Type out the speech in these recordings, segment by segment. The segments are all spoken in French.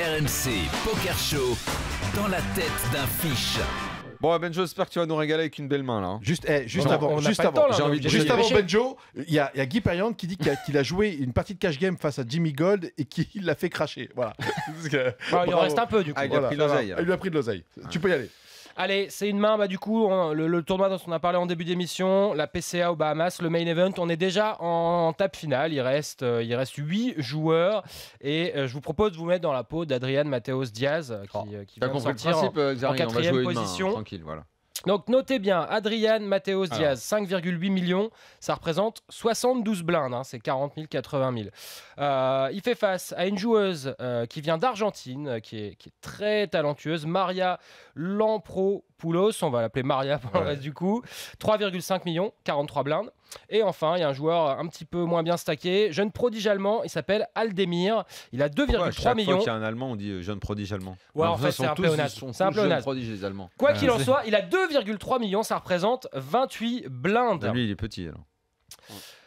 RMC Poker Show, dans la tête d'un fiche. Bon, Benjo, j'espère que tu vas nous régaler avec une belle main là. Juste Non, avant, on n'a pas le temps, là, j'ai on est envie de- obligé juste de avant dépêcher. Benjo, il y a Guy Perriand qui dit qu'il a joué une partie de cash game face à Jimmy Gold et qu'il l'a fait cracher. Voilà. Parce que- Bon, il en bravo. reste un peu du coup. Ah, il a pris ça va. l'oseille. Il lui a pris de l'oseille. Tu peux y aller. Allez, c'est une main, du coup, le tournoi dont on a parlé en début d'émission, la PCA aux Bahamas, le main event, on est déjà en table finale, il reste 8 joueurs et je vous propose de vous mettre dans la peau d'Adrian Mateos Diaz qui T'as vient de compris le sortir principe, Xari, on va quatrième jouer une main, position. tranquille, voilà. Donc notez bien, Adrian Mateos Diaz, 5,8 millions, ça représente 72 blindes, hein, c'est 40 000, 80 000. Il fait face à une joueuse qui vient d'Argentine, qui est très talentueuse, Maria Lampropoulos, on va l'appeler Maria pour le reste du coup, 3,5 millions, 43 blindes. Et enfin, il y a un joueur un petit peu moins bien stacké, jeune prodige allemand, il s'appelle Aldemir, il a 2,3 millions. Qu'il y a un Allemand, on dit jeune prodige allemand. Ouais, en Enfin, fait, ils sont c'est un tous- pléonasme. ils sont C'est un tous jeunes pléonasme. prodiges, les Allemands. Quoi qu'il en soit, il a 2,3 millions, ça représente 28 blindes. Ah, lui, il est petit alors.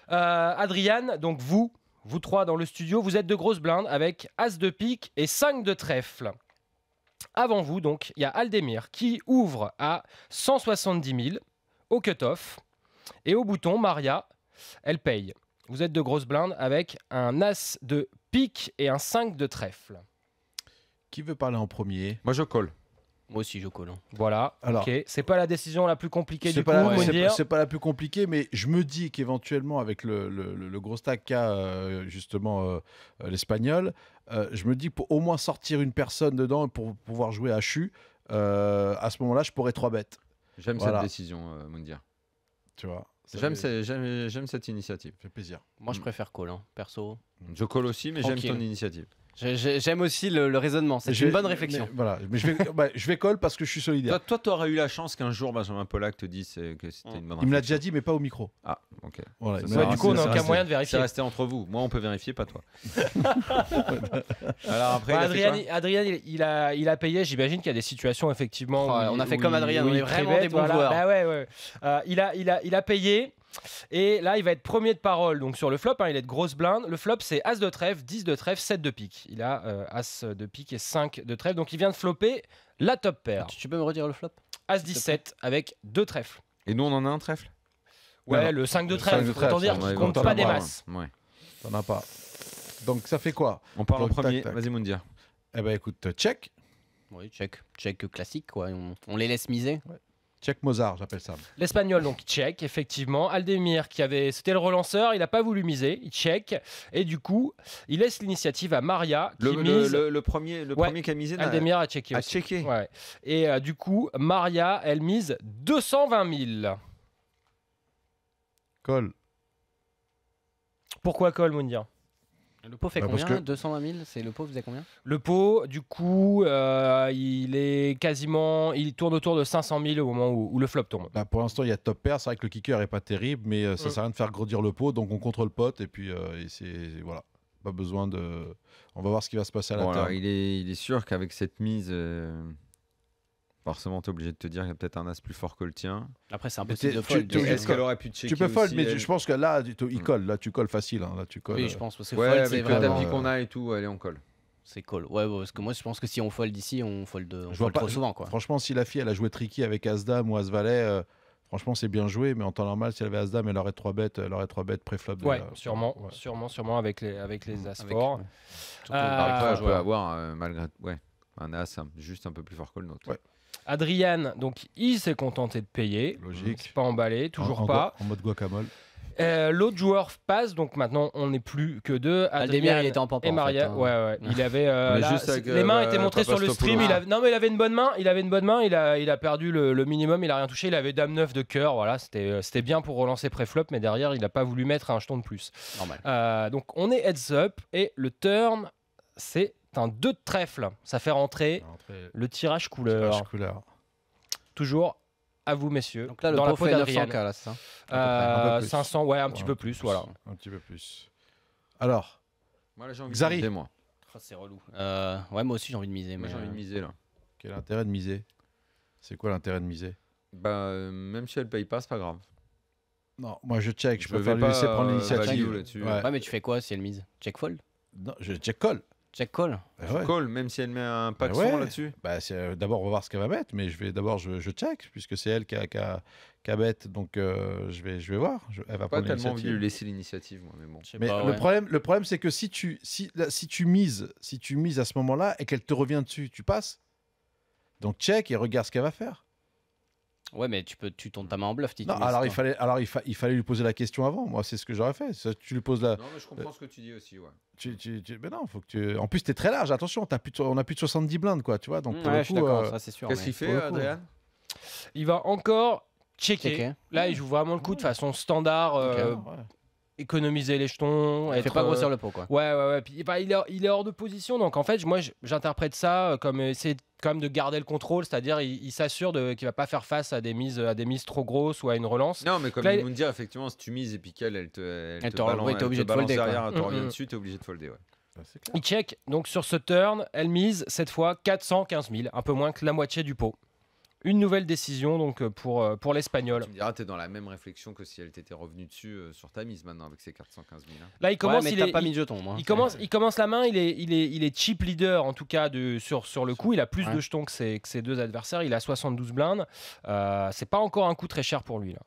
Adrian, donc vous trois dans le studio, vous êtes de grosses blindes avec As de pique et 5 de trèfle. Avant vous, donc, il y a Aldemir qui ouvre à 170 000 au cut-off. Et au bouton, Maria, elle paye. Vous êtes de grosses blindes avec un As de pique et un 5 de trèfle. Qui veut parler en premier? Moi, je colle. Moi aussi, je colle. Voilà, Alors, ok. C'est pas la décision la plus compliquée C'est du coup, pas, on va dire. c'est pas la plus compliquée, mais je me dis qu'éventuellement, avec le gros stack qu'a justement l'espagnol, je me dis pour au moins sortir une personne dedans pour pouvoir jouer à HU, à ce moment-là, je pourrais 3 bêtes. J'aime Voilà. cette décision, Moundir. Tu vois, ça J'aime fait- cette initiative. ça fait plaisir. Moi, je préfère call, hein, perso. Je colle aussi, mais j'aime Tranquille. ton initiative. J'aime aussi le raisonnement. C'est une bonne réflexion. Mais, voilà, mais je vais call parce que je suis solidaire. Toi, tu aurais eu la chance qu'un jour Benjamin Pollack te dise que c'était une bonne Il me l'a réflexion. déjà dit, mais pas au micro. Ah, ok. Voilà, Ça, il c'est me l'a Ouais, dit, du coup, on c'est- n'a c'est aucun resté. moyen de C'est vérifier. resté entre vous. Moi, on peut vérifier, pas toi. Alors après, il a fait quoi Adrien, il a payé. J'imagine qu'il y a des situations effectivement. Oh, on a fait où comme il- Adrien, où on il est vraiment private, des bons voilà. joueurs. Bah ouais. Il a payé. Et là, il va être premier de parole. Donc sur le flop, hein, il est de grosse blinde. Le flop, c'est As de trèfle, 10 de trèfle, 7 de pique. Il a As de pique et 5 de trèfle. Donc il vient de flopper la top pair. Tu peux me redire le flop? As 17 avec 2 trèfles. Et nous, on en a un trèfle. Ouais, Non, le 5 de le 5 trèfle. de Autant trèfle, dire ça, qu'il ouais, compte on pas t'en des a masses. Ouais. T'en as pas. Donc ça fait quoi? On part en Donc, tac, premier. tac. Vas-y, Moundir. Eh ben écoute, check. Oui, check. Check classique, quoi. On les laisse miser. Check Mozart, j'appelle ça. L'espagnol, donc, check, effectivement. Aldemir, c'était le relanceur, il n'a pas voulu miser, il check. Et du coup, il laisse l'initiative à Maria, qui mise. Le premier qui a misé. Aldemir a checké a aussi. checké. Ouais. Et du coup, Maria, elle mise 220 000. Call. Pourquoi call, Moundir? Le pot fait Bah, parce combien? que- 220 000. C'est le pot faisait combien? Le pot, du coup, il tourne autour de 500 000 au moment où le flop tombe. Bah, pour l'instant, il y a top pair. C'est vrai que le kicker est pas terrible, mais ça sert à rien de faire grandir le pot. Donc on contrôle pot et puis voilà. Pas besoin de. On va voir ce qui va se passer à la Bon, alors, turn. il est sûr qu'avec cette mise, forcément, tu es obligé de te dire qu'il y a peut-être un as plus fort que le tien. Après, c'est Mais impossible t'es- de tu- fold. tu- Est-ce qu'elle aurait pu checker Tu peux fold, aussi, mais elle je pense que là, il colle. Là, tu colles facile. Hein. Là, tu colles. Oui, je pense que c'est Ouais, fold, avec c'est le vraiment. tapis qu'on a et tout, allez, on colle. C'est call. Ouais, parce que moi, je pense que si on fold ici, on fold Je vois pas- trop souvent, quoi. Franchement, si la fille, elle a joué tricky avec As-Dame ou As-Valet, franchement, c'est bien joué. Mais en temps normal, si elle avait As-Dame, elle aurait 3 bêtes préflop. Ouais, déjà. sûrement, Ouais. sûrement avec les as Avec- forts. ouais. Surtout Ah, avec Après, trois on peut joueurs. avoir, malgré un as juste un peu plus fort que le nôtre. Ouais. Adrian, donc, il s'est contenté de payer. Logique. C'est pas emballé, toujours En- en pas. En mode guacamole. L'autre joueur passe, donc maintenant on n'est plus que deux. Aldemir, Adrien il était en pampan, et en Maria. fait, hein. Ouais. Il avait. Mais là, juste avec, les mains étaient montrées sur le stream. Papastopoulos. Non, mais il avait une bonne main. Il a perdu le minimum. Il a rien touché. Il avait dame 9 de cœur. Voilà, c'était bien pour relancer préflop, mais derrière, il n'a pas voulu mettre un jeton de plus. Normal. Donc on est heads up et le turn, c'est un 2 de trèfle. Ça fait rentrer le tirage couleur. Tirage couleur. Toujours à vous, messieurs. Donc là, le dans la pot peau fait d'Adrian. 900K, là, c'est ça? Un peu plus. 500, ouais, un petit Ouais, peu plus, voilà. Un petit peu plus. Alors, Moi, là, j'ai envie Xari. de miser, moi. Oh, c'est relou. Ouais, moi aussi, j'ai envie de miser. Moi, Mais j'ai envie de miser, là. quel est l'intérêt de miser? C'est quoi l'intérêt de miser? Bah, même si elle paye pas, c'est pas grave. Non, moi je check. Je Je préfère vais lui laisser pas, prendre value l'initiative. là-dessus. Ouais. Ouais, mais tu fais quoi si elle mise? Check fold? Non, je check call. Check call. Bah ouais. Call, même si elle met un pack Bah ouais. son là-dessus. Bah, d'abord, on va voir ce qu'elle va mettre, mais je check, puisque c'est elle qui a bet, donc je vais voir. Elle va Pas prendre tellement envie de l'initiative. lui laisser l'initiative, moi, mais bon. Je sais Mais pas, le ouais. problème, c'est que si tu mises à ce moment-là et qu'elle te revient dessus, tu passes. Donc check et regarde ce qu'elle va faire. Ouais, mais tu tournes ta main en bluff. si Non, tu mises, alors quoi. il fallait lui poser la question avant. Moi, c'est ce que j'aurais fait. Tu lui poses la. Non, mais je comprends ce que tu dis aussi, ouais. Mais non, faut que tu. En plus, t'es très large. Attention, on a plus de 70 blindes, quoi. Tu vois. Donc pour Ouais, le je suis coup, d'accord, ça c'est sûr. Qu'est-ce mais- qu'il fait, pour le coup, Adrien? Il va encore checker. Checker. Là, il joue vraiment le coup de façon standard, ouais. économiser les jetons. Il fait pas grossir le pot, quoi. Ouais. Puis, bah, il est hors de position. Donc, en fait, moi, j'interprète ça comme essayer quand même de garder le contrôle. C'est-à-dire, il s'assure qu'il va pas faire face à des mises trop grosses ou à une relance. Non, mais comme Là, il nous dit, effectivement, si tu mises et puis qu'elle, elle te te balance, ouais, t'es elle obligé te de balance folder, quoi. derrière, elle te revient Mm, mm. dessus, t'es obligé de folder, ouais. C'est clair. Il check. Donc, sur ce turn, elle mise cette fois 415 000, un peu moins que la moitié du pot. Une nouvelle décision donc pour l'Espagnol. Tu me diras, t'es dans la même réflexion que si elle t'était revenue dessus sur ta mise maintenant avec ses 415 000. Hein. Là, il commence. Ouais, mais t'as pas mis de jetons, moi. Il commence la main, il est chip leader en tout cas sur le coup. Il a plus Ouais. de jetons que ses deux adversaires. Il a 72 blindes. C'est pas encore un coup très cher pour lui là.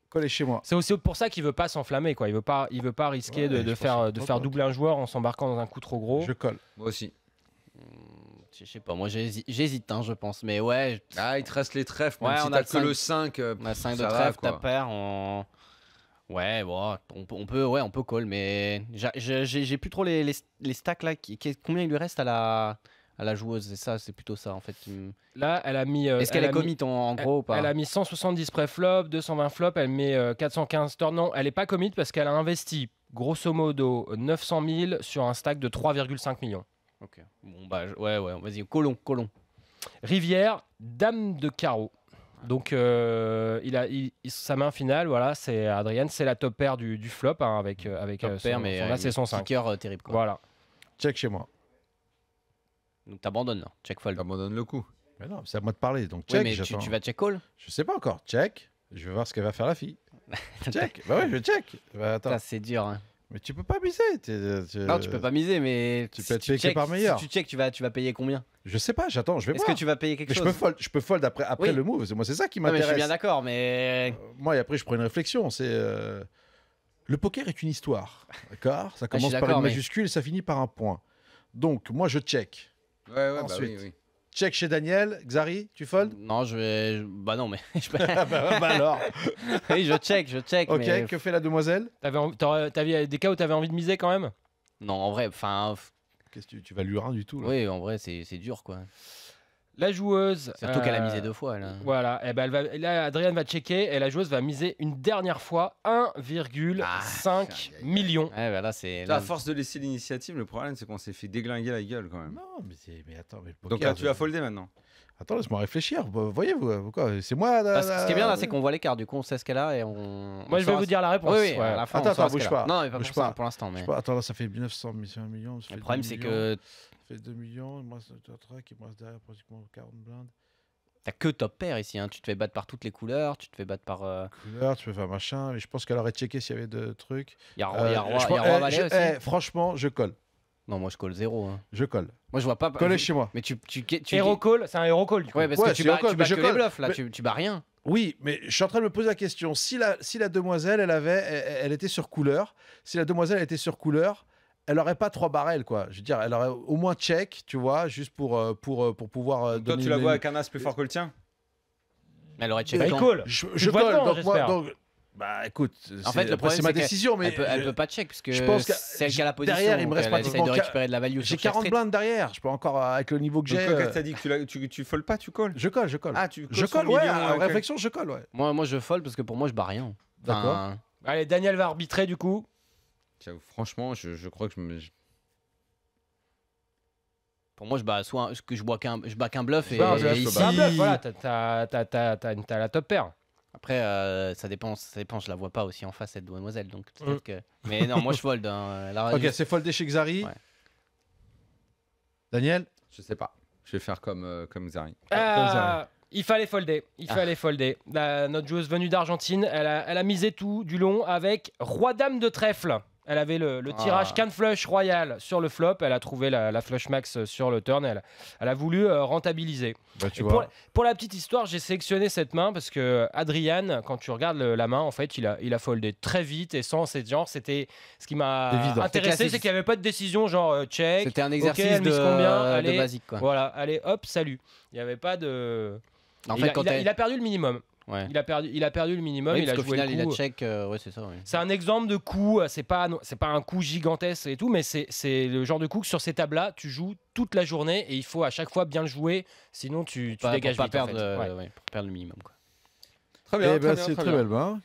Collez chez moi. C'est aussi pour ça qu'il veut pas s'enflammer quoi. Il veut pas risquer Ouais, de je faire pense- de faire doubler un joueur en s'embarquant dans un coup trop gros. Je colle. Moi aussi. Je sais pas, moi j'hésite, hein, je pense. Mais ouais, Ah, il te reste les trèfles, même Ouais, si on t'as a que le le 5. on a 5 de ça va, trèfle, quoi. ta paire, Ouais, bon, on peut call, mais j'ai plus trop les stacks là. Combien il lui reste à la joueuse? C'est ça, c'est plutôt ça en fait. Là, elle a mis. Est-ce qu'elle elle est a mis- commit en gros ou pas? Elle a mis 170 pré-flop, 220 flop, elle met 415 turn. Non, elle est pas commit parce qu'elle a investi grosso modo 900 000 sur un stack de 3,5 millions. Ok. Bon bah ouais, vas-y, colon. Rivière, dame de carreau. Donc sa main finale, voilà, c'est Adrien, c'est la top paire du flop hein, avec Top pair, mais là c'est son 5. kicker terrible quoi. Voilà. Check chez moi. Donc t'abandonnes là, check fold. T'abandonnes le coup. Mais non, c'est à moi de parler. Donc Ouais, check. mais j'attends. tu vas check call? Je sais pas encore. Check. Je vais voir ce qu'elle va faire la fille. Check. Bah ouais, je check. Bah, attends. Ça c'est dur. Hein. Mais tu peux pas miser. Non, tu peux pas miser, mais tu si peux être payé que par meilleur. Si tu check, tu vas payer combien? Je sais pas. J'attends. Je vais Est-ce voir. que tu vas payer quelque Mais chose? je peux fold après Oui. le move. Moi, c'est ça qui Non, mais je suis m'intéresse. bien d'accord, mais Moi, et après, je prends une réflexion. C'est le poker est une histoire, d'accord? Ça commence par d'accord, une mais- majuscule et ça finit par un point. Donc, moi, je check. Ouais, bah Ensuite. oui. Check chez Daniel. Xari, tu fold? non, bah non, mais je peux- bah alors. oui, je check, Ok. mais Que fait la demoiselle? T'avais des cas où t'avais envie de miser quand même. non, en vrai, enfin, Qu'est-ce que tu vas lui rien du tout là. oui, en vrai, c'est dur quoi. La joueuse. Surtout qu'elle a misé 2 fois là. Voilà, et ben là, Adrien va checker et la joueuse va miser une dernière fois 1,5 million. Ouais, bah là c'est. À force de laisser l'initiative, le problème c'est qu'on s'est fait déglinguer la gueule quand même. Non, mais attends. Mais le Donc poker, là, tu vas folder maintenant. Attends, laisse-moi réfléchir. Voyez-vous quoi? C'est moi. Ce qui est bien là, c'est qu'on voit l'écart. Du coup, on sait ce qu'elle a et on. Moi, je vais vous dire la réponse. Oui, Ouais. à la fin, Attends, on saura ce bouge qu'elle a. pas. Non, mais pas Bouge pour ça, pas. pour l'instant. Mais Attends, là, ça fait 900 1 million. Ça fait le problème, 2 c'est millions, que Ça fait 2 millions. Il me reste un track. Il me reste derrière pratiquement 40 blindes. t'as que top pair ici. Hein. Tu te fais battre par toutes les couleurs. Tu te fais battre par. Couleur, tu peux faire machin. Mais je pense qu'elle aurait checké s'il y avait de trucs. Il y a roi, Je pense- valet aussi. franchement, je colle. Non, moi je colle 0. Hein. Je colle. Moi je vois pas. Collez chez moi. Mais tu Hero call, c'est un hero call du coup. Ouais, parce Ouais, que tu c'est bats, encore, tu mais bats je que les colle. bluffs là. Mais- Tu bats rien. Oui, mais je suis en train de me poser la question. Si la demoiselle, elle était sur couleur, si la demoiselle était sur couleur, elle aurait pas 3 barrels, quoi. Je veux dire, elle aurait au moins check, tu vois, juste pour pouvoir Toi, donner tu la une- vois avec un as plus fort que le tien? Elle aurait check. Bah, il quand call. Je vois colle, devant, donc moi, j'espère. donc, bah écoute, En fait, le après, problème, c'est ma c'est qu'elle- décision, mais Elle peut pas check parce que je pense que- c'est elle qui a la position. derrière, il me donc reste elle essaie pratiquement de récupérer de la value j'ai sur chaque 40 street. blindes derrière. Je peux encore, avec le niveau que Donc j'ai, toi, quand t'as dit que tu fold pas, tu colles? je colle. Ah, tu Je son colle, ouais, million, en ok. réflexion, je colle, ouais. Moi je fold parce que pour moi je bats rien. D'accord. Enfin, Allez, Daniel va arbitrer du coup. J'avoue, franchement, je crois que pour moi je bats je bats qu'un bluff et, Bah, un et bluff, ici bah, un bluff, voilà, t'as la top paire. après ça dépend, je la vois pas aussi en face cette demoiselle donc peut-être que mais non moi je fold hein. Là, Ok, c'est foldé chez Xari. Ouais. Daniel, je sais pas. Je vais faire comme Xari. Il fallait folder. Notre joueuse venue d'Argentine, elle a misé tout du long avec Roi-Dame de trèfle. Elle avait le tirage Can Flush Royal sur le flop. Elle a trouvé la Flush Max sur le turn. Elle a voulu rentabiliser. Bah, tu Et vois. pour la petite histoire, j'ai sélectionné cette main parce que Adrian, quand tu regardes la main, en fait, il a foldé très vite et sans cette genre, c'était ce qui m'a Évident. intéressé, Classique. c'est qu'il n'y avait pas de décision genre check. C'était un ok, exercice elle mise combien, de allez, basique, quoi. Voilà, allez, hop, salut. Il n'y avait pas de. En il, fait, a, quand il a perdu le minimum. Ouais. Il a perdu le minimum. Oui, Il a parce qu'au joué final, le il coup. a check. Ouais, c'est ça. Ouais. C'est un exemple de coup. C'est pas un coup gigantesque et tout, mais c'est le genre de coup que sur ces tables-là, tu joues toute la journée et il faut à chaque fois bien le jouer, sinon tu dégages pour vite. pas en perdre, fait. Ouais. ouais, pour perdre le minimum, quoi. Très bien, Eh ben, très c'est bien, très belle main.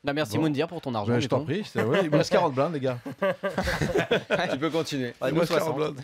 Bah, merci Bon. Moundir pour ton argent. Ben, je t'en Béton. prie. Il me reste 40 blindes, les gars. Tu peux continuer. Il me Nous, reste 40 60. blindes.